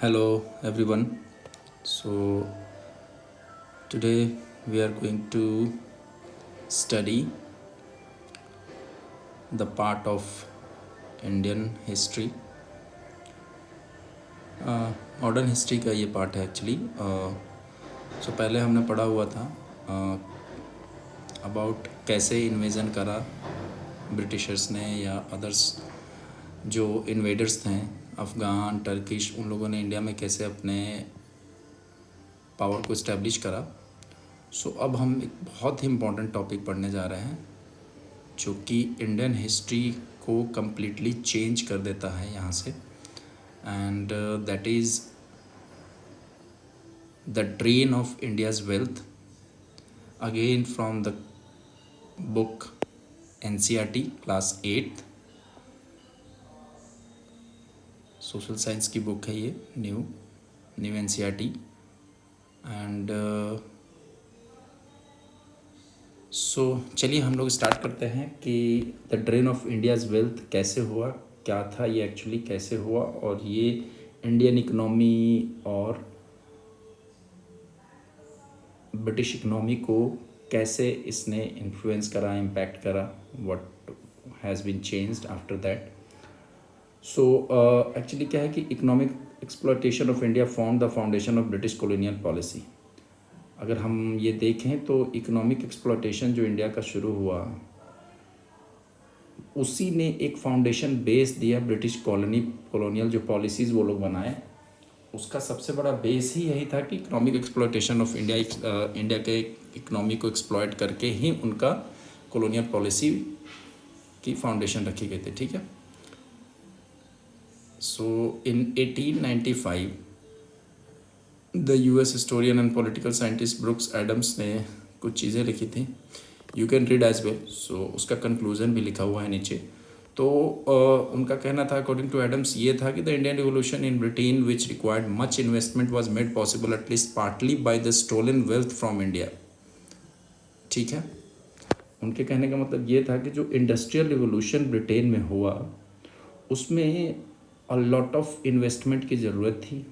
Hello everyone. So today we are going to study the part of Indian history. Modern history का ये part है actually. सो पहले हमने पढ़ा हुआ था अबाउट कैसे इन्वेजन करा ब्रिटिशर्स ने या अदर्स जो इन्वेडर्स थे अफ़गान टर्किश, उन लोगों ने इंडिया में कैसे अपने पावर को इस्टेब्लिश करा. सो अब हम एक बहुत ही इम्पॉर्टेंट टॉपिक पढ़ने जा रहे हैं जो कि इंडियन हिस्ट्री को कम्प्लीटली चेंज कर देता है यहाँ से. And that is the drain of India's wealth, again from the book NCERT class 8th. Social science की बुक है ये, न्यू NCERT. एंड सो चलिए हम लोग स्टार्ट करते हैं कि the drain of India's wealth कैसे हुआ, क्या था ये एक्चुअली, कैसे हुआ, और ये इंडियन इकनॉमी और ब्रिटिश इकनॉमी को कैसे इसने इन्फ्लुएंस करा, इम्पैक्ट करा, what has been changed after that. So actually क्या है कि economic exploitation of India form the foundation of British colonial policy. अगर हम ये देखें तो इकोनॉमिक एक्सप्लॉयटेशन जो इंडिया का शुरू हुआ, उसी ने एक फाउंडेशन बेस दिया ब्रिटिश कॉलोनियल जो पॉलिसीज़ वो लोग बनाए. उसका सबसे बड़ा बेस ही यही था कि इकोनॉमिक एक्सप्लॉयटेशन ऑफ इंडिया के इकोनॉमी को एक्सप्लॉयट करके ही उनका कॉलोनियल पॉलिसी की फाउंडेशन रखी गई थी. ठीक है. So in 1895 the US historian and political scientist Brooks Adams ने कुछ चीज़ें लिखी थी. You can read as well. So उसका कंक्लूजन भी लिखा हुआ है नीचे. तो उनका कहना था, अकॉर्डिंग टू एडम्स, ये था कि the Indian revolution in Britain which required much investment was made possible at least partly by the stolen wealth from India. ठीक है. उनके कहने का मतलब ये था कि जो इंडस्ट्रियल रिवोल्यूशन ब्रिटेन में हुआ उसमें अ लॉट ऑफ इन्वेस्टमेंट की ज़रूरत थी,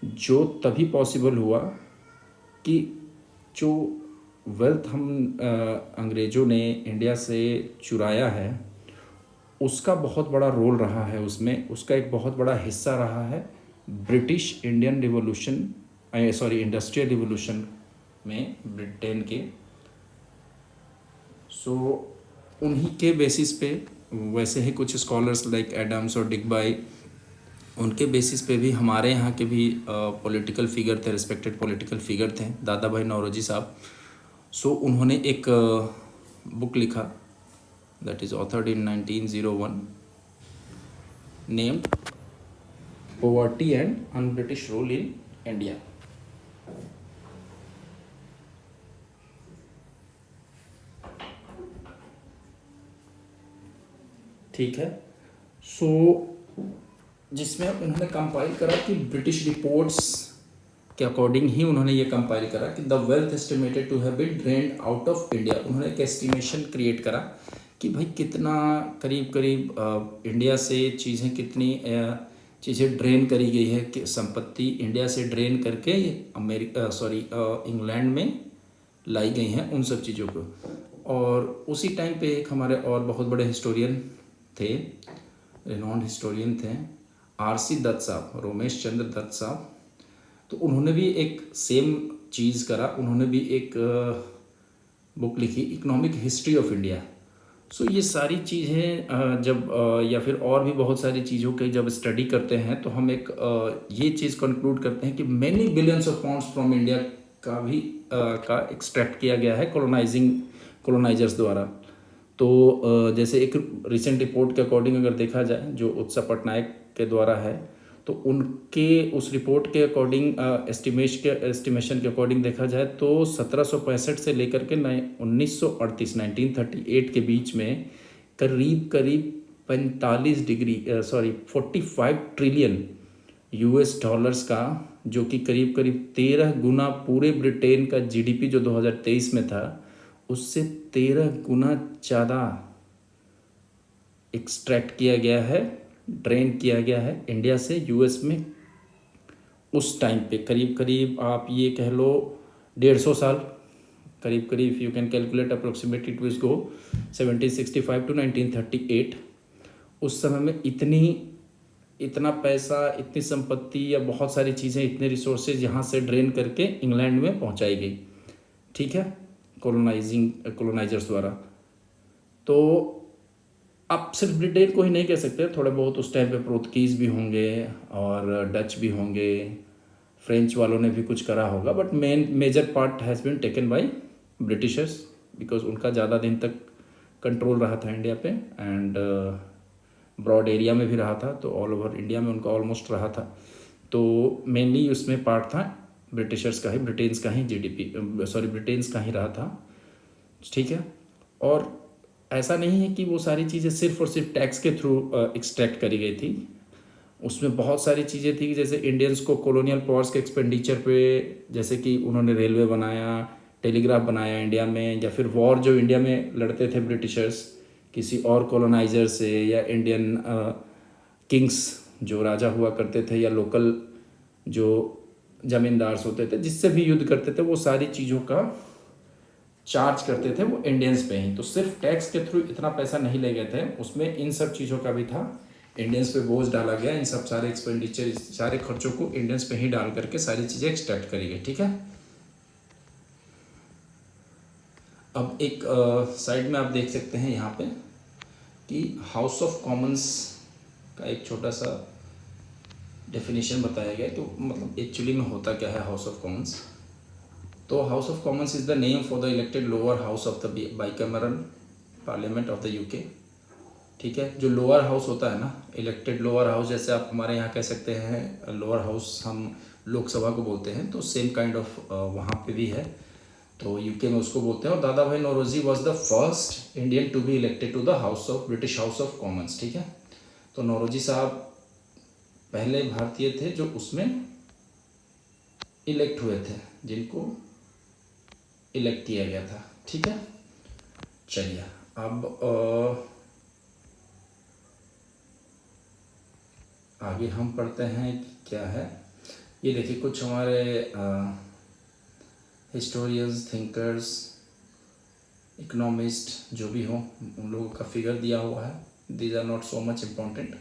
जो तभी पॉसिबल हुआ कि जो वेल्थ हम अंग्रेज़ों ने इंडिया से चुराया है उसका बहुत बड़ा रोल रहा है उसमें. उसका एक बहुत बड़ा हिस्सा रहा है British Indian revolution, industrial revolution में ब्रिटेन के. सो उन्हीं के बेसिस पे, वैसे ही कुछ स्कॉलर्स लाइक एडम्स और डिगबाई, उनके बेसिस पे भी हमारे यहाँ के भी पॉलिटिकल फिगर थे, रिस्पेक्टेड पॉलिटिकल फिगर थे, दादा भाई नौरोजी साहब. सो उन्होंने एक बुक लिखा that is authored in 1901 named poverty and un British rule in India. ठीक है. सो जिसमें उन्होंने कंपाइल करा कि ब्रिटिश रिपोर्ट्स के अकॉर्डिंग ही उन्होंने ये कंपाइल करा कि the wealth estimated to have been drained out of India. उन्होंने एक एस्टिमेशन क्रिएट करा कि भाई कितना करीब करीब इंडिया से चीज़ें, कितनी चीज़ें ड्रेन करी गई है, कि संपत्ति इंडिया से ड्रेन करके इंग्लैंड में लाई गई हैं, उन सब चीज़ों को. और उसी टाइम पे एक हमारे और बहुत बड़े हिस्टोरियन थे, रिनॉन्ड हिस्टोरियन थे, RC दत्त साहब, रोमेश चंद्र दत्त साहब. तो उन्होंने भी एक सेम चीज़ करा. उन्होंने भी एक बुक लिखी, इकोनॉमिक हिस्ट्री ऑफ इंडिया. सो ये सारी चीज़ें जब या फिर और भी बहुत सारी चीज़ों के जब स्टडी करते हैं तो हम एक ये चीज़ कंक्लूड करते हैं कि many billions of pounds from India का भी का एक्सट्रैक्ट किया गया है कॉलोनाइजर्स द्वारा. तो जैसे एक रिसेंट रिपोर्ट के अकॉर्डिंग अगर देखा जाए जो उत्सव पटनायक के द्वारा है, तो उनके उस रिपोर्ट के अकॉर्डिंग एस्टिमेशन के अकॉर्डिंग देखा जाए तो 1765 से लेकर के 1938 के बीच में करीब करीब 45 ट्रिलियन US डॉलर्स का, जो कि करीब करीब 13 गुना पूरे ब्रिटेन का GDP जो 2023 में था उससे 13 गुना ज़्यादा एक्सट्रैक्ट किया गया है, ड्रेन किया गया है इंडिया से US में उस टाइम पे करीब करीब आप ये कह लो 150 साल, करीब करीब you can calculate approximately it will go 1765 to 1938। उस समय में इतना पैसा, इतनी संपत्ति या बहुत सारी चीज़ें, इतने रिसोर्सेज यहाँ से ड्रेन करके इंग्लैंड में पहुँचाई गई, ठीक है, कॉलोनाइजर्स द्वारा। तो आप सिर्फ ब्रिटेन को ही नहीं कह सकते, थोड़े बहुत उस टाइम पे पोर्तुगीज़ भी होंगे और डच भी होंगे, फ्रेंच वालों ने भी कुछ करा होगा, but major part has been taken by Britishers, because उनका ज़्यादा दिन तक कंट्रोल रहा था इंडिया पे, एंड ब्रॉड एरिया में भी रहा था, तो ऑल ओवर इंडिया में उनका ऑलमोस्ट रहा था। तो मेनली उसमें पार्ट था ब्रिटिशर्स का ही, ब्रिटेन्स का ही ब्रिटेन्स का ही रहा था, ठीक है। और ऐसा नहीं है कि वो सारी चीज़ें सिर्फ और सिर्फ टैक्स के थ्रू एक्सट्रैक्ट करी गई थी, उसमें बहुत सारी चीज़ें थी, जैसे इंडियंस को कॉलोनियल पावर्स के एक्सपेंडिचर पे, जैसे कि उन्होंने रेलवे बनाया, टेलीग्राफ बनाया इंडिया में, या फिर वॉर जो इंडिया में लड़ते थे ब्रिटिशर्स किसी और कॉलोनाइजर से, या इंडियन किंग्स जो राजा हुआ करते थे, या लोकल जो जमींदार्स होते थे जिससे भी युद्ध करते थे, वो सारी चीज़ों का चार्ज करते थे वो इंडियंस पे ही। तो सिर्फ टैक्स के थ्रू इतना पैसा नहीं ले गए थे, उसमें इन सब चीज़ों का भी था, इंडियंस पे बोझ डाला गया, इन सब सारे एक्सपेंडिचर, सारे खर्चों को इंडियंस पे ही डाल करके सारी चीज़ें एक्सट्रैक्ट करी गई, ठीक है। अब एक साइड में आप देख सकते हैं यहाँ पे कि हाउस ऑफ कॉमन्स का एक छोटा सा डेफिनेशन बताया गया, तो मतलब एक्चुअली में होता क्या है हाउस ऑफ कॉमन्स। तो house of Commons is the name for the elected lower house of the bicameral parliament of the UK, ठीक है। जो लोअर हाउस होता है ना, इलेक्टेड लोअर हाउस, जैसे आप हमारे यहाँ कह सकते हैं लोअर हाउस हम लोकसभा को बोलते हैं, तो सेम काइंड ऑफ वहाँ पे भी है, तो यूके में उसको बोलते हैं। और Dadabhai Naoroji was the first Indian to be elected to the British House of Commons, ठीक है। तो नौरोजी साहब पहले भारतीय थे जो उसमें इलेक्ट हुए थे, जिनको इलेक्ट किया गया था, ठीक है। चलिए अब आगे हम पढ़ते हैं कि क्या है। ये देखिए कुछ हमारे हिस्टोरियंस, थिंकर्स, इकोनॉमिस्ट जो भी हों, उन लोगों का फिगर दिया हुआ है। These are not so much important,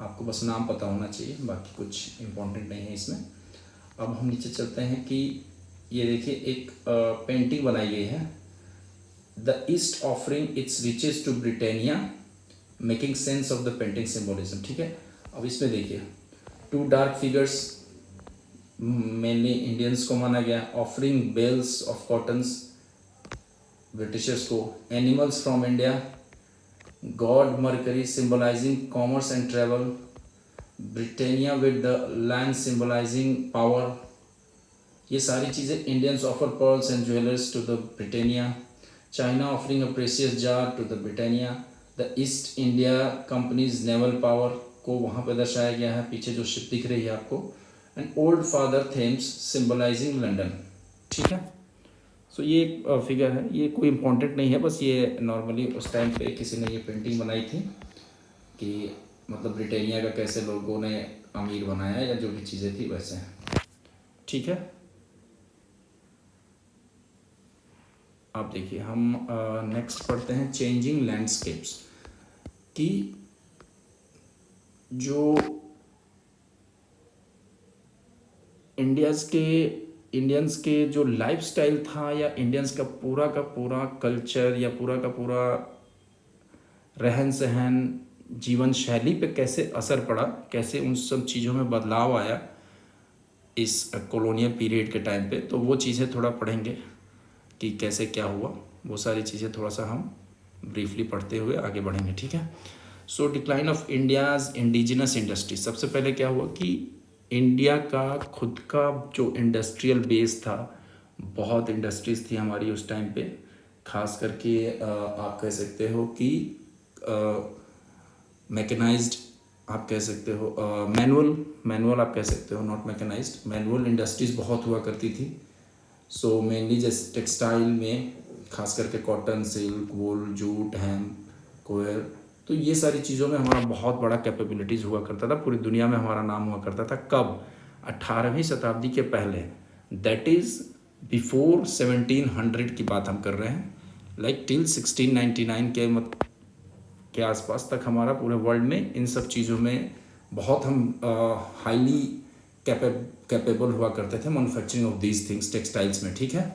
आपको बस नाम पता होना चाहिए, बाकी कुछ इम्पॉर्टेंट नहीं है इसमें। अब हम नीचे चलते हैं कि ये देखिए एक पेंटिंग बनाई गई है, the East offering its riches to Britannia, making sense of the painting symbolism, ठीक है। अब इसमें देखिए 2 डार्क फिगर्स, मेनली इंडियंस को माना गया, offering bales of cottons Britishers को, animals from India, god Mercury symbolising commerce and travel, Britannia with the land symbolising power, ये सारी चीज़ें Indians offer pearls and jewellers to the Britannia, China offering a precious jar to the Britannia, the East India company's naval power को वहाँ पर दर्शाया गया है, पीछे जो शिप दिख रही है आपको, and old father Thames symbolising London, ठीक है। सो ये फिगर है, ये कोई इम्पोर्टेंट नहीं है, बस ये नॉर्मली उस टाइम पे किसी ने ये पेंटिंग बनाई थी कि मतलब ब्रिटानिया का कैसे लोगों ने अमीर बनाया, या जो भी चीज़ें थी वैसे, ठीक है। आप देखिए हम नेक्स्ट पढ़ते हैं चेंजिंग लैंडस्केप्स, कि जो इंडियंस के जो लाइफस्टाइल था, या इंडियंस का पूरा कल्चर, या पूरा का पूरा रहन सहन, जीवन शैली पे कैसे असर पड़ा, कैसे उन सब चीज़ों में बदलाव आया इस कॉलोनियल पीरियड के टाइम पे, तो वो चीज़ें थोड़ा पढ़ेंगे कि कैसे क्या हुआ, वो सारी चीज़ें थोड़ा सा हम ब्रीफली पढ़ते हुए आगे बढ़ेंगे, ठीक है। So decline of India's indigenous industry, सबसे पहले क्या हुआ कि इंडिया का खुद का जो इंडस्ट्रियल बेस था, बहुत इंडस्ट्रीज़ थी हमारी उस टाइम पे, खास करके आप कह सकते हो कि मैकेनाइज्ड, आप कह सकते हो मैनुअल आप कह सकते हो, नॉट मैकेनाइज्ड, मैनुअल इंडस्ट्रीज़ बहुत हुआ करती थी। सो मेनली जैसे टेक्सटाइल में खास करके कॉटन, सिल्क, वूल, जूट, हेम्प, कोयर, तो ये सारी चीज़ों में हमारा बहुत बड़ा कैपेबिलिटीज़ हुआ करता था, पूरी दुनिया में हमारा नाम हुआ करता था। कब? 18वीं शताब्दी के पहले, दैट इज़ बिफोर 1700 की बात हम कर रहे हैं, लाइक टिल 1699 के आसपास तक हमारा पूरे वर्ल्ड में इन सब चीज़ों में बहुत हम हाईली कैपेबल हुआ करते थे manufacturing of these things, textiles में, ठीक है।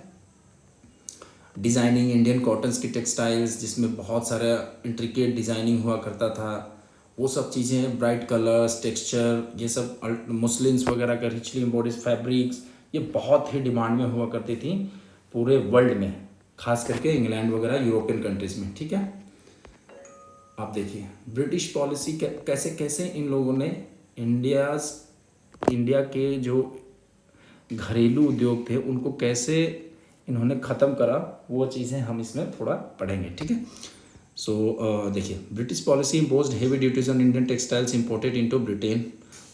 डिज़ाइनिंग इंडियन कॉटन्स की टेक्सटाइल्स जिसमें बहुत सारा इंट्रिकेट डिज़ाइनिंग हुआ करता था, वो सब चीज़ें, ब्राइट कलर्स, टेक्सचर, ये सब मुस्लिम्स वगैरह का रिचली एम्बॉडीड फैब्रिक्स, ये बहुत ही डिमांड में हुआ करती थी पूरे वर्ल्ड में, खास करके इंग्लैंड वगैरह यूरोपियन कंट्रीज़ में, ठीक है। आप देखिए ब्रिटिश पॉलिसी कैसे कैसे इन लोगों ने इंडिया के जो घरेलू उद्योग थे उनको कैसे इन्होंने ख़त्म करा, वो चीज़ें हम इसमें थोड़ा पढ़ेंगे, ठीक है। सो देखिए, British policy imposed heavy duties on Indian textiles imported into Britain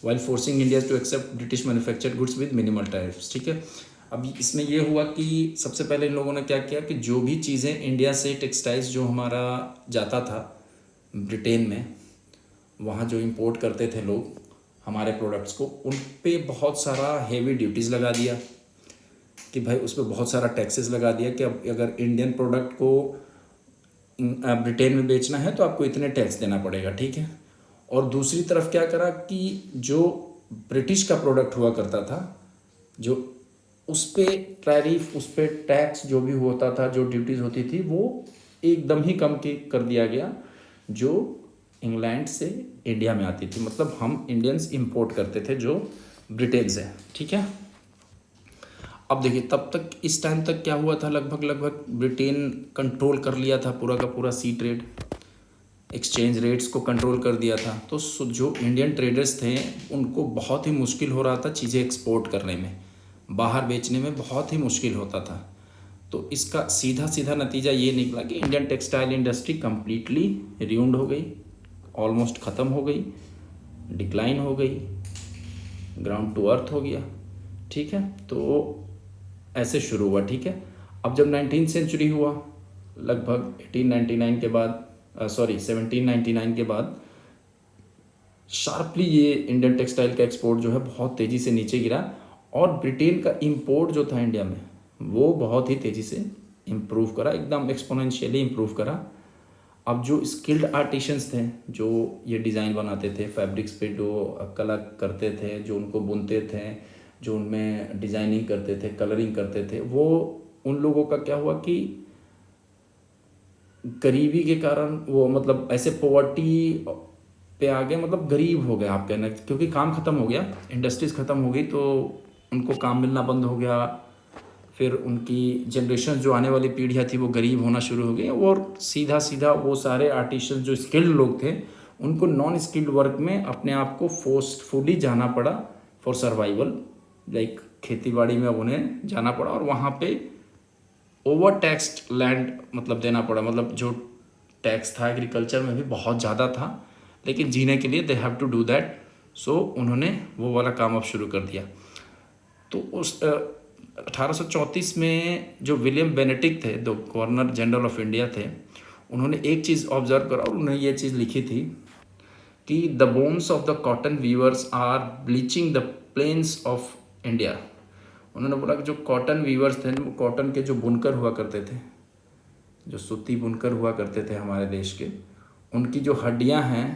while forcing India to accept British manufactured goods with minimal tariffs, ठीक है। अब इसमें यह हुआ कि सबसे पहले इन लोगों ने क्या किया कि जो भी चीज़ें इंडिया से टेक्सटाइल्स जो हमारा जाता था ब्रिटेन में, वहाँ जो इंपोर्ट करते थे लोग हमारे प्रोडक्ट्स को, उन पे बहुत सारा हेवी ड्यूटीज़ लगा दिया कि भाई उस पर बहुत सारा टैक्सेस लगा दिया कि अब अगर इंडियन प्रोडक्ट को ब्रिटेन में बेचना है तो आपको इतने टैक्स देना पड़ेगा, ठीक है। और दूसरी तरफ क्या करा कि जो ब्रिटिश का प्रोडक्ट हुआ करता था, जो उस पर टैरिफ, उस पर टैक्स जो भी होता था, जो ड्यूटीज़ होती थी, वो एकदम ही कम कर दिया गया जो इंग्लैंड से इंडिया में आती थी। मतलब हम इंडियंस इंपोर्ट करते थे जो ब्रिटेन से, ठीक है। अब देखिए तब तक, इस टाइम तक क्या हुआ था, लगभग ब्रिटेन कंट्रोल कर लिया था पूरा का पूरा सी ट्रेड, एक्सचेंज रेट्स को कंट्रोल कर दिया था। तो जो इंडियन ट्रेडर्स थे उनको बहुत ही मुश्किल हो रहा था चीज़ें एक्सपोर्ट करने में, बाहर बेचने में बहुत ही मुश्किल होता था। तो इसका सीधा नतीजा ये निकला कि इंडियन टेक्सटाइल इंडस्ट्री कम्प्लीटली रियून्ड हो गई, ऑलमोस्ट ख़त्म हो गई, डिक्लाइन हो गई, ग्राउंड टू अर्थ हो गया, ठीक है। तो ऐसे शुरू हुआ, ठीक है। अब जब 19th सेंचुरी हुआ, लगभग 1899 के बाद 1799 के बाद शार्पली ये इंडियन टेक्सटाइल का एक्सपोर्ट जो है बहुत तेज़ी से नीचे गिरा, और ब्रिटेन का इंपोर्ट जो था इंडिया में वो बहुत ही तेज़ी से इम्प्रूव करा, एकदम एक्सपोनेंशियली इम्प्रूव करा। अब जो स्किल्ड आर्टिशंस थे जो ये डिज़ाइन बनाते थे फैब्रिक्स पे, जो कला करते थे, जो उनको बुनते थे, जो उनमें डिज़ाइनिंग करते थे, कलरिंग करते थे, वो उन लोगों का क्या हुआ कि गरीबी के कारण वो मतलब ऐसे पॉवर्टी पे आ गए, मतलब गरीब हो गए आप कहना, क्योंकि काम ख़त्म हो गया, इंडस्ट्रीज़ ख़त्म हो गई, तो उनको काम मिलना बंद हो गया। फिर उनकी जनरेशन जो आने वाली पीढ़ियाँ थी वो गरीब होना शुरू हो गई, और सीधा वो सारे आर्टिशन जो स्किल्ड लोग थे उनको नॉन स्किल्ड वर्क में अपने आप को फोर्सफुली जाना पड़ा फॉर सर्वाइवल, लाइक खेती बाड़ी में उन्हें जाना पड़ा, और वहाँ पे ओवर टैक्स्ड लैंड मतलब देना पड़ा, मतलब जो टैक्स था एग्रीकल्चर में भी बहुत ज़्यादा था, लेकिन जीने के लिए they have to do that. So उन्होंने वो वाला काम अब शुरू कर दिया। तो उस 1834 में जो विलियम बेनेटिक थे, जो गवर्नर जनरल ऑफ इंडिया थे, उन्होंने एक चीज़ ऑब्जर्व करा और उन्होंने ये चीज़ लिखी थी कि the bones of the cotton weavers are bleaching the plains of India. उन्होंने बोला कि जो कॉटन वीवर्स थे, कॉटन के जो बुनकर हुआ करते थे, जो सूती बुनकर हुआ करते थे हमारे देश के, उनकी जो हड्डियां हैं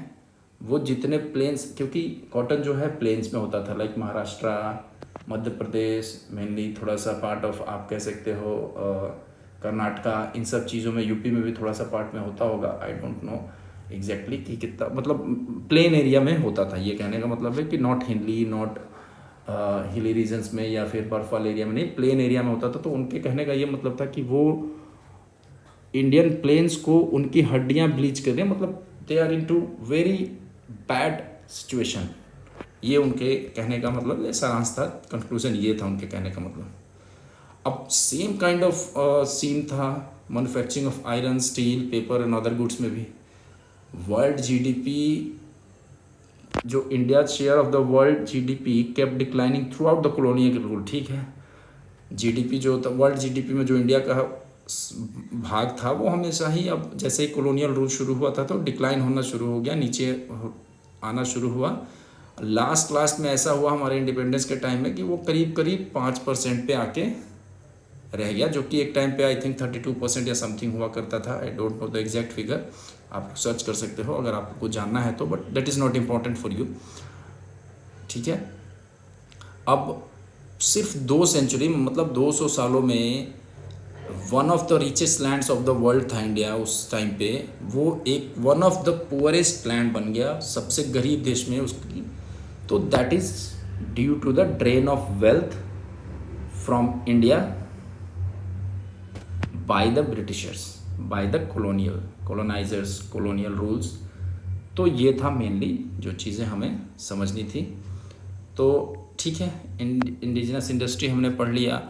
वो जितने प्लेन्स, क्योंकि कॉटन जो है प्लेन्स में होता था, लाइक महाराष्ट्र, मध्य प्रदेश, मेनली थोड़ा सा पार्ट ऑफ आप कह सकते हो कर्नाटका, इन सब चीज़ों में, यूपी में भी थोड़ा सा पार्ट में होता होगा, आई डोंट नो एग्जैक्टली कि कितना, मतलब प्लेन एरिया में होता था। ये कहने का मतलब है कि नॉट हिली, नॉट हिली रीजन्स में या फिर बर्फ वाले एरिया में नहीं, प्लेन एरिया में होता था। तो उनके कहने का ये मतलब था कि वो इंडियन प्लेन्स को उनकी हड्डियां ब्लीच कर रहे हैं, मतलब they are into very bad situation. ये उनके कहने का मतलब सारांश था, कंक्लूजन ये था उनके कहने का मतलब। अब सेम काइंड ऑफ सीन था manufacturing of iron, steel, paper and other goods में भी। वर्ल्ड जीडीपी, जो India share of the world GDP kept declining through out the colonial rule, ठीक है। जीडीपी जो था, वर्ल्ड जीडीपी में जो इंडिया का भाग था वो हमेशा ही, अब जैसे ही कॉलोनियल रूल शुरू हुआ था तो डिक्लाइन होना शुरू हो गया, नीचे आना शुरू हुआ लास्ट में ऐसा हुआ हमारे इंडिपेंडेंस के टाइम में कि वो करीब करीब 5% पे आके रह गया, जो कि एक टाइम पे आई थिंक 32% या समथिंग हुआ करता था। I don't know the exact figure, आप सर्च कर सकते हो अगर आपको जानना है तो, but that is not important for you. ठीक है, अब सिर्फ 2 सेंचुरी मतलब 200 सालों में one of the richest lands of the world था इंडिया उस टाइम पे, वो एक one of the poorest land बन गया, सबसे गरीब देश में उसकी। तो that is due to the drain of wealth from India by the Britishers, by the colonisers, colonial rules. तो ये था मेनली जो चीज़ें हमें समझनी थी। तो ठीक है, इंडिजिनस इंडस्ट्री हमने पढ़ लिया।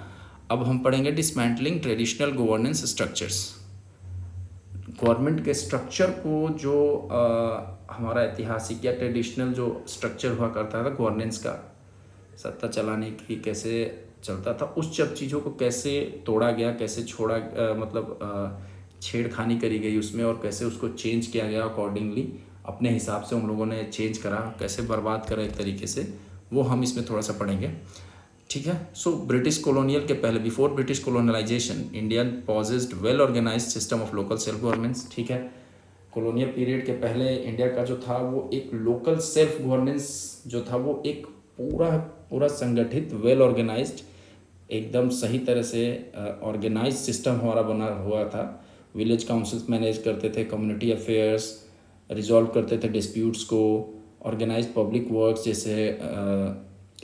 अब हम पढ़ेंगे dismantling traditional governance structures. Government के स्ट्रक्चर को जो हमारा ऐतिहासिक या ट्रेडिशनल जो स्ट्रक्चर हुआ करता था गवर्नेंस का, सत्ता चलाने की कैसे चलता था, उस सब चीज़ों को कैसे तोड़ा गया, कैसे छोड़ा, छेड़खानी करी गई उसमें, और कैसे उसको चेंज किया गया अकॉर्डिंगली, अपने हिसाब से उन लोगों ने चेंज करा, कैसे बर्बाद करा एक तरीके से, वो हम इसमें थोड़ा सा पढ़ेंगे। ठीक है, सो ब्रिटिश कॉलोनियल के पहले, before British colonisation, Indian possessed well organised system of local self governance. ठीक है, कॉलोनियल पीरियड के पहले इंडिया का जो था वो एक लोकल सेल्फ गवर्नेंस जो था वो एक पूरा संगठित, वेल ऑर्गेनाइज्ड, एकदम सही तरह से ऑर्गेनाइज सिस्टम हमारा बना हुआ था। विलेज काउंसिल्स मैनेज करते थे कम्युनिटी अफेयर्स, रिजॉल्व करते थे डिस्प्यूट्स को, ऑर्गेनाइज पब्लिक वर्क्स जैसे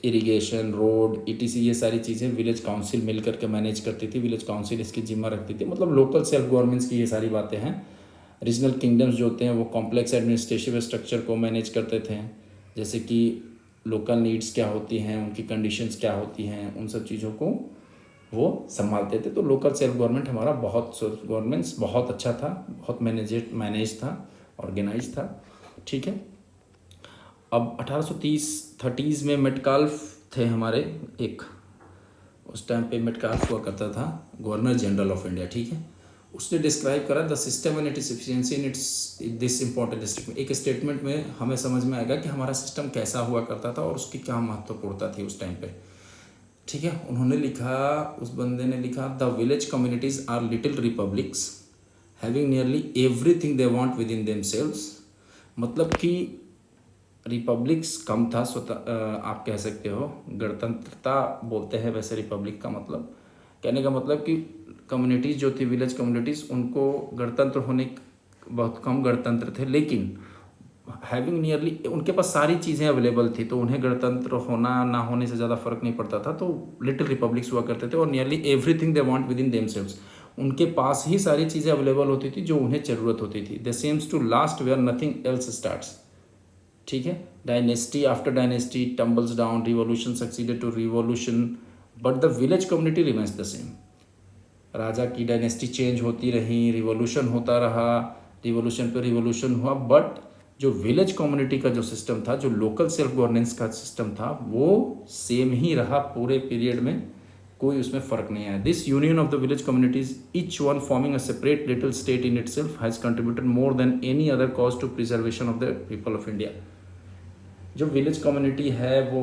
इरिगेशन, रोड, ईटीसी, ये सारी चीज़ें विलेज काउंसिल मिल करके मैनेज करती थी, विलेज काउंसिल इसकी जिम्मा रखती थी। मतलब लोकल सेल्फ गवर्नमेंट्स की ये सारी बातें हैं। रीजनल किंगडम्स जो होते हैं वो कॉम्प्लेक्स एडमिनिस्ट्रेटिव स्ट्रक्चर को मैनेज करते थे, जैसे कि लोकल नीड्स क्या होती हैं, उनकी कंडीशंस क्या होती हैं, उन सब चीज़ों को वो संभालते थे। तो लोकल सेल्फ गवर्नमेंट हमारा गवर्नमेंट्स बहुत अच्छा था, बहुत मैनेज था, ऑर्गेनाइज था। ठीक है, अब 1830 में मेटकाल्फ थे हमारे एक, उस टाइम पे मेटकाल्फ हुआ करता था गवर्नर जनरल ऑफ इंडिया। ठीक है, उसने डिस्क्राइब करा the system and its efficiency in its this important statement. एक स्टेटमेंट में हमें समझ में आएगा कि हमारा सिस्टम कैसा हुआ करता था और उसकी क्या महत्वपूर्णता थी उस टाइम पे। ठीक है, उन्होंने लिखा, उस बंदे ने लिखा, the village communities are little republics having nearly everything they want within themselves. मतलब कि रिपब्लिक्स कम था, आप कह सकते हो गणतंत्रता बोलते हैं वैसे रिपब्लिक का मतलब, कहने का मतलब कि कम्युनिटीज़ जो थी, विलेज कम्युनिटीज़, उनको गणतंत्र होने, बहुत कम गणतंत्र थे, लेकिन हैविंग नियरली, उनके पास सारी चीज़ें अवेलेबल थी, तो उन्हें गणतंत्र होना ना होने से ज़्यादा फर्क नहीं पड़ता था। तो लिटिल रिपब्लिक्स हुआ करते थे, और nearly everything they want within themselves, उनके पास ही सारी चीज़ें अवेलेबल होती थी जो उन्हें ज़रूरत होती थी। They seems to last where nothing else starts. ठीक है, dynasty after dynasty tumbles down, revolution succeeded to revolution, but the village community remains the same. राजा की डायनेस्टी चेंज होती रही, रिवॉल्यूशन होता रहा, रिवॉल्यूशन पे रिवॉल्यूशन हुआ, बट जो विलेज कम्युनिटी का जो सिस्टम था, जो लोकल सेल्फ गवर्नेंस का सिस्टम था, वो सेम ही रहा पूरे पीरियड में, कोई उसमें फ़र्क नहीं आया। This union of the village communities, each one forming a separate little state in itself, has contributed more than any other cause to preservation of the people of India. जो village community है वो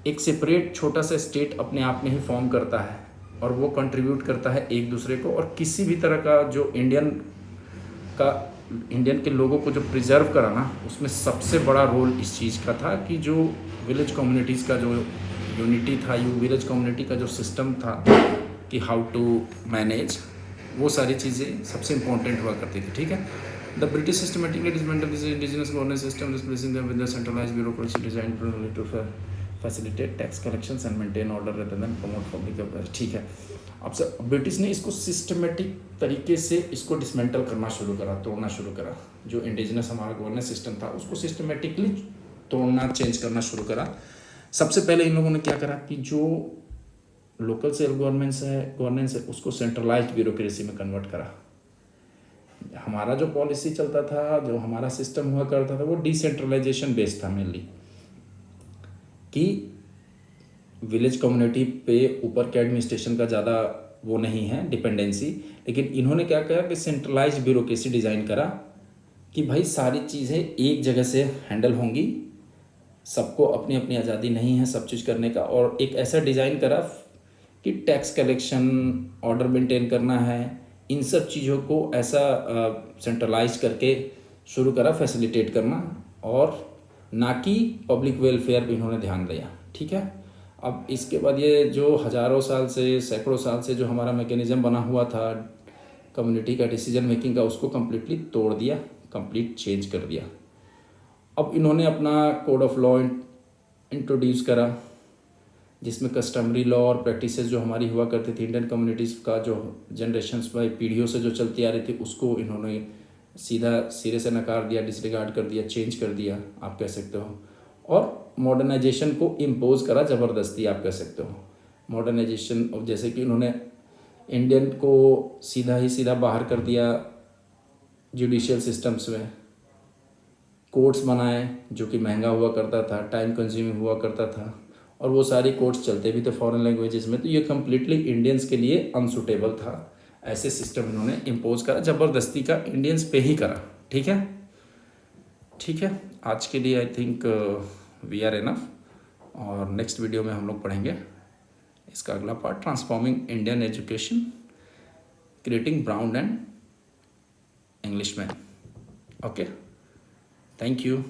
एक separate छोटा सा state अपने आप में ही form करता है, और वो कंट्रीब्यूट करता है एक दूसरे को, और किसी भी तरह का जो इंडियन के लोगों को जो प्रिजर्व करा ना, उसमें सबसे बड़ा रोल इस चीज़ का था कि जो विलेज कम्युनिटीज़ का जो यूनिटी था, विलेज कम्युनिटी का जो सिस्टम था कि हाउ टू मैनेज, वो सारी चीज़ें सबसे इम्पोर्टेंट हुआ करती थी। ठीक है, the British systematically dismantled the indigenous governance system, replacing them with the centralised bureaucracy designed primarily to facilitate tax collections and maintain order rather than promote public affairs. ठीक है, अब सर ब्रिटिश ने इसको सिस्टमेटिक तरीके से इसको dismantle करना शुरू करा, तोड़ना शुरू करा। जो इंडिजिनस हमारा गवर्नेंस सिस्टम था उसको सिस्टमेटिकली तोड़ना, चेंज करना शुरू करा। सबसे पहले इन लोगों ने क्या करा कि जो लोकल सेल्फ गवर्नेंस है उसको सेंट्रलाइज्ड ब्यूरोक्रेसी में कन्वर्ट करा। हमारा जो पॉलिसी चलता था, जो हमारा सिस्टम हुआ करता था, वो डिसेंट्रलाइजेशन बेस्ड था मेनली, कि विलेज कम्युनिटी पे ऊपर के एडमिनिस्ट्रेशन का ज़्यादा वो नहीं है डिपेंडेंसी। लेकिन इन्होंने क्या करा कि सेंट्रलाइज्ड ब्यूरोक्रेसी डिज़ाइन करा कि भाई सारी चीज़ें एक जगह से हैंडल होंगी, सबको अपनी अपनी आज़ादी नहीं है सब चीज़ करने का, और एक ऐसा डिज़ाइन करा कि टैक्स कलेक्शन, ऑर्डर मेंटेन करना है, इन सब चीज़ों को ऐसा सेंट्रलाइज करके शुरू करा, फैसिलिटेट करना, और ना कि पब्लिक वेलफेयर पे इन्होंने ध्यान दिया। ठीक है, अब इसके बाद ये जो हज़ारों साल से, सैकड़ों साल से जो हमारा मैकेनिज़्म बना हुआ था कम्युनिटी का डिसीजन मेकिंग का, उसको कम्प्लीटली तोड़ दिया, कंप्लीट चेंज कर दिया। अब इन्होंने अपना कोड ऑफ लॉ इंट्रोड्यूस करा, जिसमें कस्टमरी लॉ और प्रैक्टिसेस जो हमारी हुआ करती थी इंडियन कम्युनिटीज़ का, जो जनरेशन्स बाई पीढ़ियों से जो चलती आ रही थी, उसको इन्होंने सीधा सिरे से नकार दिया, डिसरिगार्ड कर दिया, चेंज कर दिया आप कह सकते हो, और मॉडर्नाइजेशन को इम्पोज करा ज़बरदस्ती आप कह सकते हो। मॉडर्नाइजेशन जैसे कि उन्होंने इंडियन को सीधा ही सीधा बाहर कर दिया जुडिशियल सिस्टम्स में, कोर्ट्स बनाए जो कि महंगा हुआ करता था, टाइम कंज्यूमिंग हुआ करता था, और वो सारी कोर्ट्स चलते भी थे फॉरेन लैंग्वेजेस में, तो ये कम्प्लीटली इंडियंस के लिए अनसुटेबल था। ऐसे सिस्टम इन्होंने इम्पोज करा, ज़बरदस्ती का इंडियंस पे ही करा। ठीक है, ठीक है, आज के लिए I think we are enough, और नेक्स्ट वीडियो में हम लोग पढ़ेंगे इसका अगला part, transforming Indian education, creating brown and English man. Okay, thank you.